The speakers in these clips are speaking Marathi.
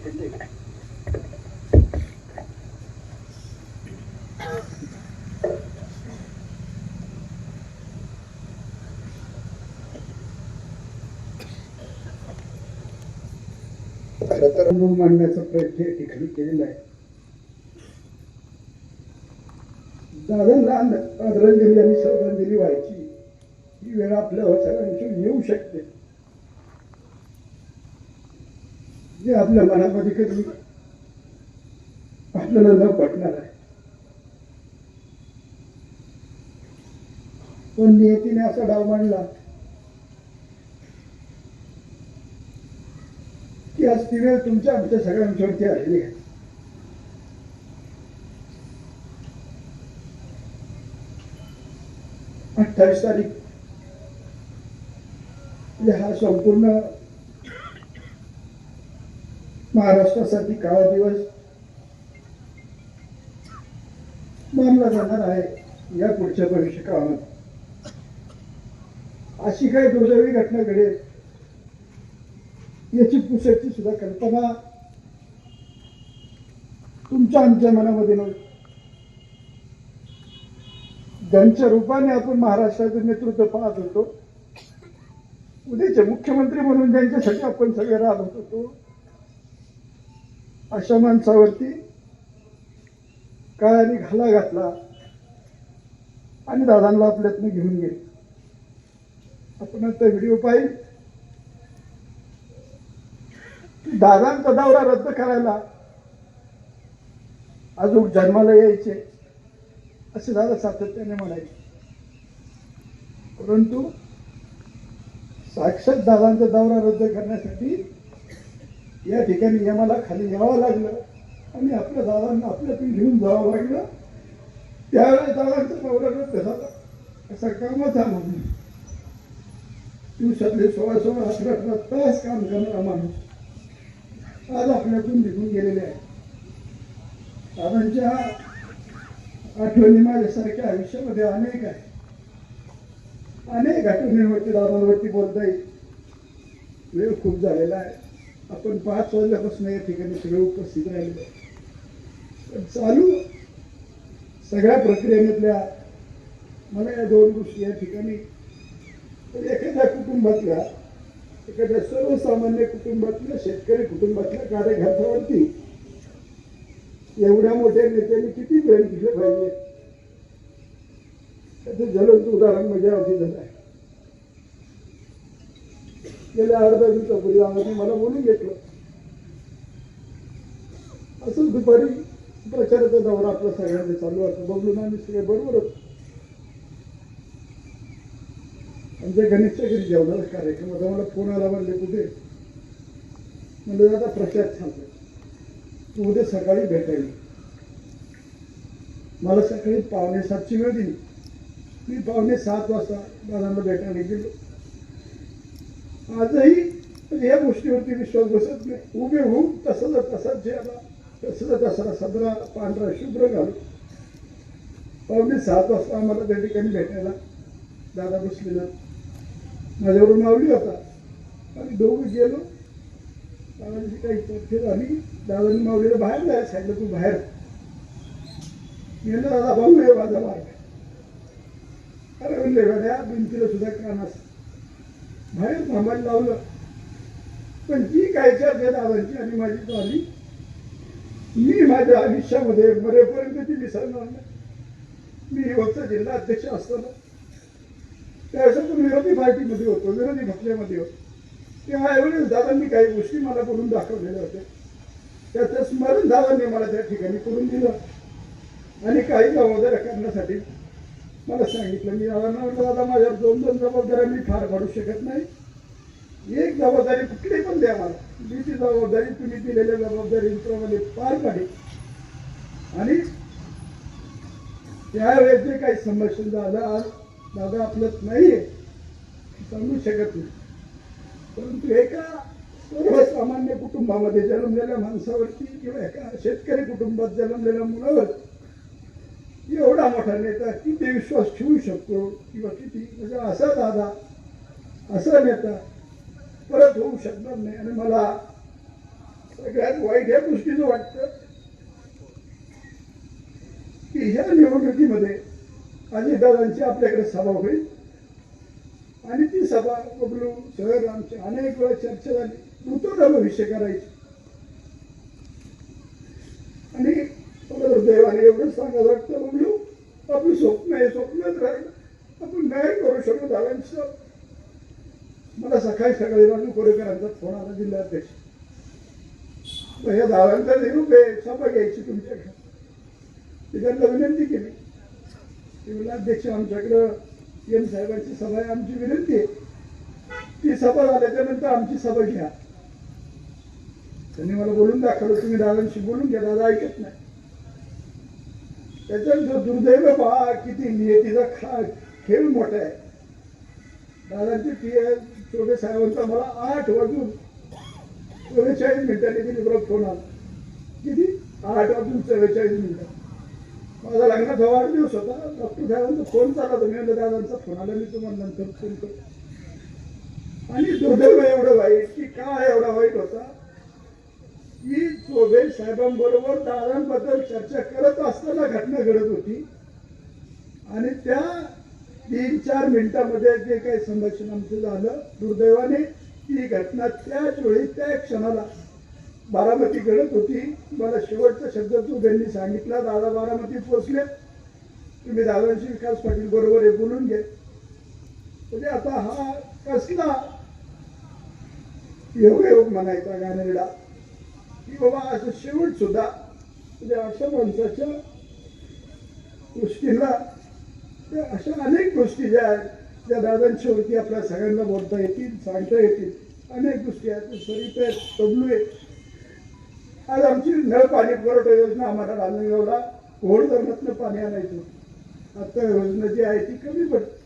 खरतर मांडण्याचा प्रयत्न या ठिकाणी केलेला आहे. दादांना आदरांजली आणि श्रद्धांजली व्हायची ही वेळ आपल्या सगळ्यांची येऊ शकते. जे आपल्या मनामध्ये कधी आपल्याला न पटणार आहे, पण नियतीने असा डाव मांडला की आज ती वेळ तुमच्या आमच्या सगळ्यांच्यावरती आलेली आहे. अठ्ठावीस तारीख हा संपूर्ण महाराष्ट्रासाठी काळा दिवस मानला जाणार आहे. या पुढच्या भविष्य काळामध्ये अशी काही दुर्दैवी घटना घडेल याची पुसटची सुद्धा कल्पना तुमच्या आमच्या मनामध्ये नव्हती. ज्यांच्या रूपाने आपण महाराष्ट्राचं नेतृत्व पाहत होतो, उद्याचे मुख्यमंत्री म्हणून ज्यांच्यासाठी आपण सगळे राबत होतो, अशा माणसावरती काळाने घाला घातला आणि दादांना आपल्यातनं घेऊन गेले. आपण आता व्हिडिओ पाहिजे. दादांचा दौरा रद्द करायला अजून जन्माला यायचे असे दादा सातत्याने म्हणायचे, परंतु साक्षात दादांचा दौरा रद्द करण्यासाठी या ठिकाणी आम्हाला खाली यावं लागलं आणि आपल्या दादांना आपल्यातून घेऊन जावं लागलं. त्यावेळेस दादांचा दौरा रद्द झाला. असा कामच हा म्हणून दिवसातले 16-18 तास काम करणारा माणूस आज आपल्यातून निघून गेलेले आहे. दादांच्या आठवणी माझ्यासारख्या आयुष्यामध्ये अनेक आहे. अनेक आठवणींवरती दादांवरती बोलता येईल. वेळ खूप झालेला आहे. आपण 5 वाजल्यापासून या ठिकाणी सगळे उपस्थित राहिले. पण चालू सगळ्या प्रक्रियेमधल्या मला या 2 गोष्टी या ठिकाणी एखाद्या कुटुंबातल्या, एखाद्या सर्वसामान्य कुटुंबातल्या, शेतकरी कुटुंबातल्या कार्यकर्त्यावरती एवढ्या मोठ्या नेत्यांनी किती प्रेम केलं पाहिजे त्याचं ज्वलंत उदाहरण माझ्या अवधी झालं आहे. गेल्या अर्ध्या दिवसापूर्वी दादांनी मला बोलून घेतलं. असंच दुपारी प्रचाराचा दौरा आपला सगळ्यांचा चालू होता. बघून आम्ही सगळे बरोबर होतो. आमच्या गणेशच्या घरी जेवणाचा कार्यक्रम होता. मला फोन आला, म्हणले कुठे? म्हणजे दादा प्रचार चालतोय, तू उद्या सकाळी भेटायला. मला सकाळी 6:45ची वेळ दिली. मी 6:45 वाजता दादांना भेटायला गेलो. आजही या गोष्टीवरती विश्वास बसत नाही. उभे होऊन तसाच चेहरा, तसा सदरा पांढरा शुभ्र घालून 6:45 वाजता आम्हाला त्या ठिकाणी भेटायला दादा बसलेला. माझ्यावरून मावली होता. आम्ही दोघं गेलो. दादांची काही चर्चा झाली. दादांनी मावलीला बाहेर जायला सांगितलं, तू बाहेर. गेलो. दादा भाऊ हे माझा मार्ग. अरे म्हणले गड्या, भिंतीला सुद्धा कान असत. बाहेर थांबायला लावलं. पण जी काय चर्चा दादांची आणि माझी झाली, मी माझ्या आयुष्यामध्ये मरेपर्यंत ती विसरणार नाही. मी युवकचा जिल्हा अध्यक्ष असताना त्यावेळेस आपण विरोधी पार्टीमध्ये होतो, विरोधी पक्षामध्ये होतो. त्यावेळेस दादांनी काही गोष्टी मला करून दाखवलेल्या होत्या. त्याचं स्मरण दादांनी मला त्या ठिकाणी करून दिलं आणि काही जबाबदाऱ्या करण्यासाठी मला सांगितलं. मी दादांना म्हटलं, दादा माझ्यावर 2 जबाबदाऱ्या मी फार काढू शकत नाही. एक जबाबदारी कुठली पण द्या मला. मी ती जबाबदारी तुम्ही दिलेल्या जबाबदारीप्रमाणे पार पाडेल. आणि त्यावेळेस जे काही संभाषण झालं, आज दादा आपलंच नाहीये सांगू शकत नाही, परंतु एका सर्वसामान्य कुटुंबामध्ये जन्मलेल्या माणसावरती किंवा एका शेतकरी कुटुंबात जन्मलेल्या मुलावर एवढा मोठा नेता किती विश्वास ठेवू शकतो किंवा किती, म्हणजे असा दादा, असा नेता परत होऊ शकणार नाही. आणि मला सगळ्यात वाईट या गोष्टीचं वाटतं की ह्या निवडणुकीमध्ये अजितदादांची आपल्याकडे सभा होईल आणि ती सभा बबलू सर आमची अनेक वेळा चर्चा झाली, नूतन भविष्य करायची. आणि देवाने एवढं सांगायला वाटतं, बबलू आपलं स्वप्न आहे, स्वप्नच राहिलं, आपण नाही करू शकतो दादांचं. मला सकाळी राजू कोरेकरांचा फोन आला, जिल्हाध्यक्ष, या दादांचा निरूप आहे, सभा घ्यायची तुमच्याकडे. त्यांना विनंती केली, जिल्हाध्यक्ष आमच्याकडं एम साहेबांची सभा आहे, आमची विनंती आहे, ती सभा झाल्याच्या नंतर आमची सभा घ्या. त्यांनी मला बोलून दाखवलं, तुम्ही दादांशी बोलून घ्या, दादा ऐकत नाही. त्याच्यानंतर दुर्दैव पहा किती नियतीचा खेळ मोठा आहे. दादांची चोटे साहेबांचा मला 8:44 दिली बरोबर फोन आला. किती? 8:44. माझा लग्नाचा वाढदिवस होता. डॉक्टर साहेबांचा फोन चालला होता. मी म्हणलं दादांचा फोन आला, मी तुम्हाला नंतर फोन करतो. आणि दुर्दैव एवढं वाईट की काय एवढा वाईट होता की चोबे साहेबांबरोबर दादांबद्दल चर्चा करत असताना घटना घडत होती आणि त्या 3-4 मिनिटांमध्ये जे काही संभाषण आमचं झालं, दुर्दैवाने ती घटना त्याच वेळी त्या क्षणाला बारामती घडत होती. मला शेवटचा शब्द चोबेंनी सांगितला, दादा बारामतीत पोहोचले, तुम्ही दादांशी विकास पाटील बरोबर हे बोलून घे. म्हणजे आता हा कसला योग म्हणायचा गाणेरडा की बाबा असं शेवट सुद्धा म्हणजे अशा माणसाच्या गोष्टीला अशा अनेक गोष्टी ज्या आहेत त्या दादांच्यावरती आपल्या सगळ्यांना बोलता येतील, सांगता येतील. अनेक गोष्टी आहेत. सरिता आहेत, तबलू आहे. आज आमची नळ पाणी पुरवठा योजना आम्हाला रांजणगावला घोड धरणातनं पाणी आणायचं. आता योजना जी आहे ती कमी पडते.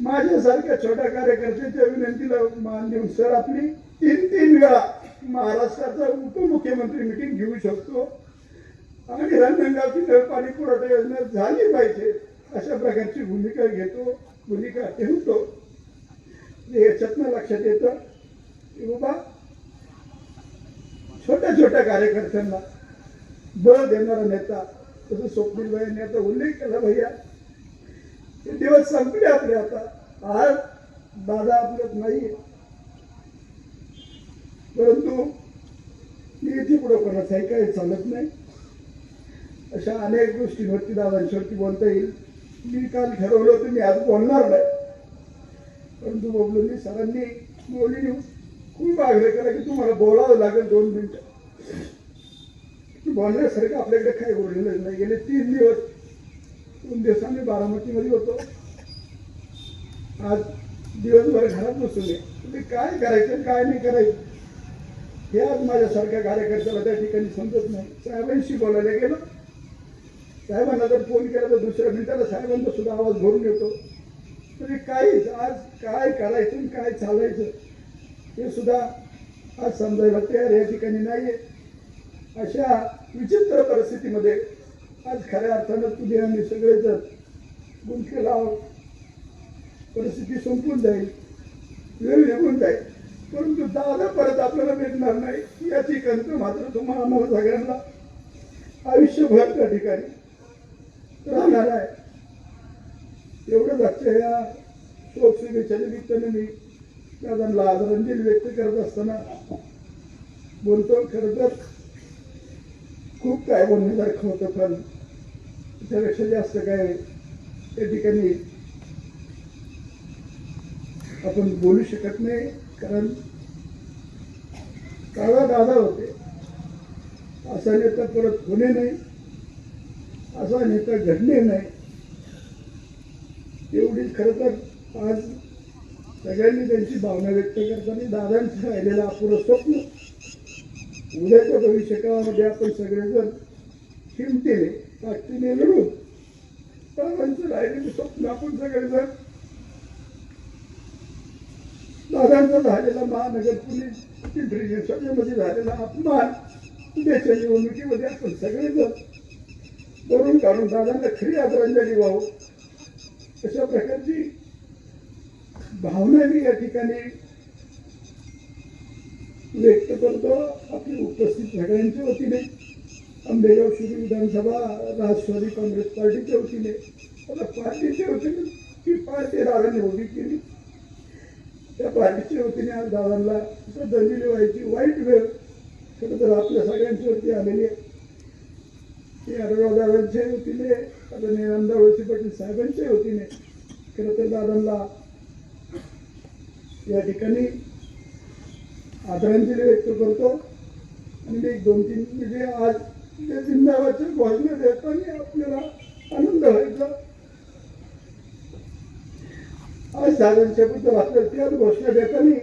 माझ्यासारख्या छोट्या कार्यकर्त्याच्या विनंतीला मान देऊन सर आपली 3 वेळा महाराष्ट्राचा उपमुख्यमंत्री मिटिंग घेऊ शकतो आणि रांजणगावची नळ पाणी पुरवठा योजना झाली पाहिजे अशा प्रकारची भूमिका ठेवतो. याच्यातनं लक्षात येतं की बाबा छोट्या कार्यकर्त्यांना बळ देणारा नेता, तसं स्वप्नील भाईंनी आता उल्लेख केला. भैया हे दिवस संपले आपले. आता आज दादा आपल्यात नाहीये, परंतु नियती पुढे कोणाचाही काही चालत नाही. अशा अनेक गोष्टींवरती दादांच्यावरती बोलता येईल. मी काल ठरवलं होतं मी आज बोलणार नाही, परंतु बबलूंनी सरांनी बोलली खूप आग्रह केला की तुम्हाला बोलावं लागेल 2 मिनिटं. बोलण्यासारखं आपल्याकडे काही उरलेलं नाही. गेले 3 दिवसांनी बारामतीमध्ये होतो. आज दिवसभर घरात बसून तुम्ही काय करायचं काय नाही करायचं हे आज माझ्यासारख्या कार्यकर्त्याला त्या ठिकाणी समजत नाही. साहेबांशी बोलायला गेलो, साहेबांना जर फोन केला तर दुसऱ्या मिनिटाला साहेबांचा सुद्धा आवाज भरून येतो. म्हणजे काहीच आज काय करायचं आणि काय चालायचं हे सुद्धा आज समजायला तयार या ठिकाणी नाहीये. अशा विचित्र परिस्थितीमध्ये आज खऱ्या अर्थानं तुम्ही आम्ही सगळेजण गुंतलेला आहोत. परिस्थिती संपून जाईल, वेळ निघून जाईल, परंतु दादा परत आपल्याला भेटणार नाही याची खंत मात्र तुम्हाला आम्हाला सगळ्यांना आयुष्यभर त्या ठिकाणी राहणार आहे. एवढंच आजच्या या शोकसभेच्या निमित्ताने मी दादांना आदरांजली व्यक्त करत असताना बोलतो. खरं तर खूप काय बोलण्यासारखं होतं, पण त्यापेक्षा जास्त काय त्या ठिकाणी आपण बोलू शकत नाही. कारण काळा दादा होते, असा नेता परत होणे नाही, असा नेता घडणे नाही. एवढीच खरं तर आज सगळ्यांनी त्यांची भावना व्यक्त करताना दादांचं राहिलेलं अपुरं स्वप्न उद्याच्या भविष्यकाळामध्ये आपण सगळेजण हिमतीने ताकदीने लढून दादांचं राहिलेलं स्वप्न आपण सगळेजण दादांचा झालेला महानगर पोलीस पिंपरी सभेमध्ये झालेला अपमान उद्याच्या निवडणुकीमध्ये आपण सगळेजण करून काढून दादांना खरी आदरांजली व्हावं अशा प्रकारची भावना मी या ठिकाणी व्यक्त करतो आपली उपस्थित सगळ्यांच्या वतीने, आंबेगाव शिरूर विधानसभा राष्ट्रवादी काँग्रेस पार्टीच्या वतीने, आता पार्टीच्या वतीने ही पार्टी दादांनी उभी केली, त्या पार्टीच्या वतीने आज दादांना श्रद्धांजली व्हायची वाईट वेळ खरं तर आपल्या सगळ्यांच्यावरती आलेली आहे. ती आढळराव दादांच्या वतीने, आदरणीय नामदार वळसे पाटील साहेबांच्या वतीने खरं तर दादांना या ठिकाणी आदरांजली व्यक्त करतो. आणि मी 2-3 म्हणजे आज त्या जिंदाबादच्या घोषणा देताना आपल्याला आनंद व्हायचा. आज दादांच्या बद्दल आपल्याला त्याच घोषणा देताना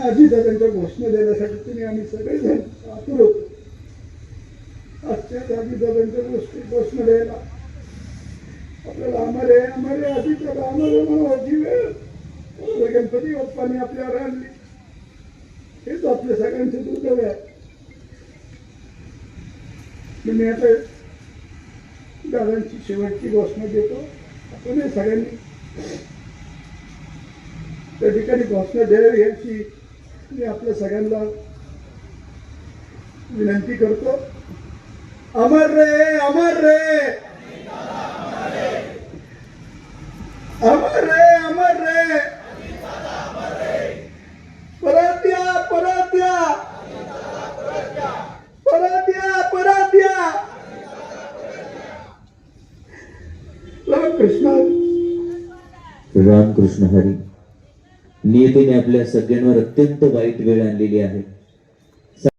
अजितदादांच्या घोषणा देण्यासाठी तुम्ही आम्ही सगळेजण आतुर होतो. आजच्याच अजितदादांच्या घोषणा द्यायला आपल्याला आम्हाला अजितदादा आम्हाला म्हणावची वेळ गणपती बाप्पांनी आपल्यावर आणली. हेच आपल्या सगळ्यांचे दुर्दैव आहे. मी आता दादांची शेवटची घोषणा देतो. आपण सगळ्यांनी त्या ठिकाणी घोषणा द्यावी याची मी आपल्या सगळ्यांना विनंती करतो. अमर रे अमर रे अमर रे अमर रे, परत या परत या परत या परत या. रामकृष्ण रामकृष्ण हरी. नियतीने आपल्या सगळ्यांवर अत्यंत वाईट वेळ आणलेली आहे.